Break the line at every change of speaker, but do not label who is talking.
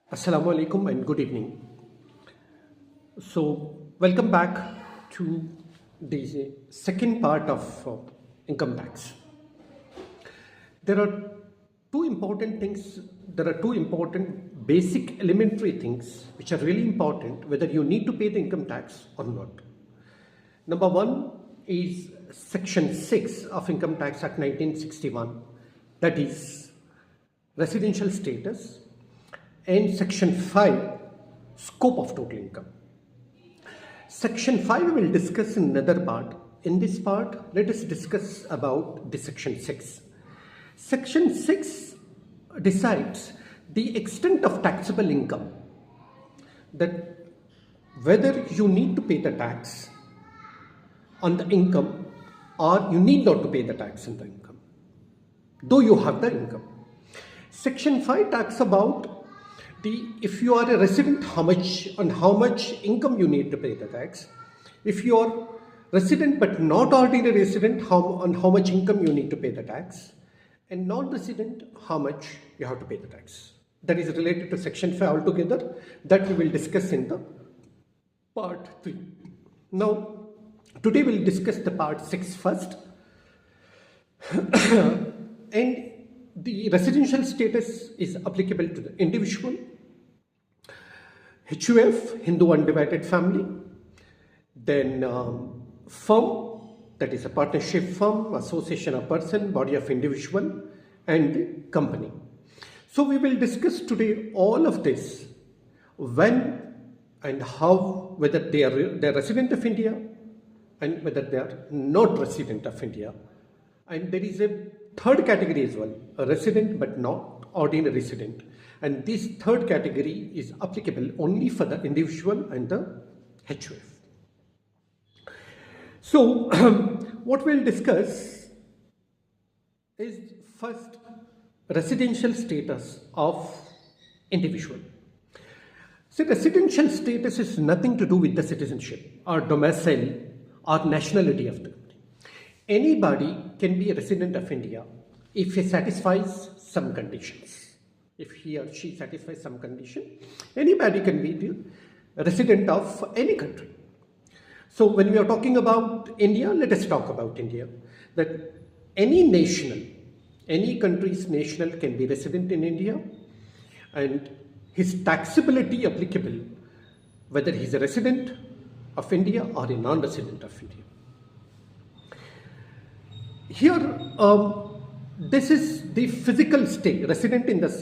Assalamu alaikum and good evening. Welcome back to the second part of income tax. There are two important things, there are two important basic elementary things which are really important whether you need to pay the income tax or not. Number one is Section 6 of Income Tax Act 1961, that is residential status, and Section 5, scope of total income. Section 5 we will discuss in another part. In this part, let us discuss about the Section 6. Section 6 decides the extent of taxable income, that whether you need to pay the tax on the income or you need not to pay the tax on the income, though you have the income. Section 5 talks about if you are a resident, how much income you need to pay the tax. If you are resident but not ordinary resident, on how much income you need to pay the tax, and non-resident, how much you have to pay the tax. That is related to Section 5 altogether. That we will discuss in the part 3. Now, today we will discuss the part 6 first. And the residential status is applicable to the individual, HUF, Hindu Undivided Family, then firm, that is a partnership firm, association of person, body of individual, and company. So we will discuss today all of this, when and how, whether they are resident of India and whether they are not resident of India. And there is a third category as well, a resident but not ordinary resident. And this third category is applicable only for the individual and the HUF. So, what we'll discuss is first residential status of individual. So, residential status is nothing to do with the citizenship or domicile or nationality of the country. Anybody can be a resident of India if he satisfies some conditions. If he or she satisfies some condition, anybody can be the resident of any country. So when we are talking about India, let us talk about India. That any national, any country's national can be resident in India, and his taxability applicable whether he is a resident of India or a non-resident of India. Here, this is the physical state, resident in the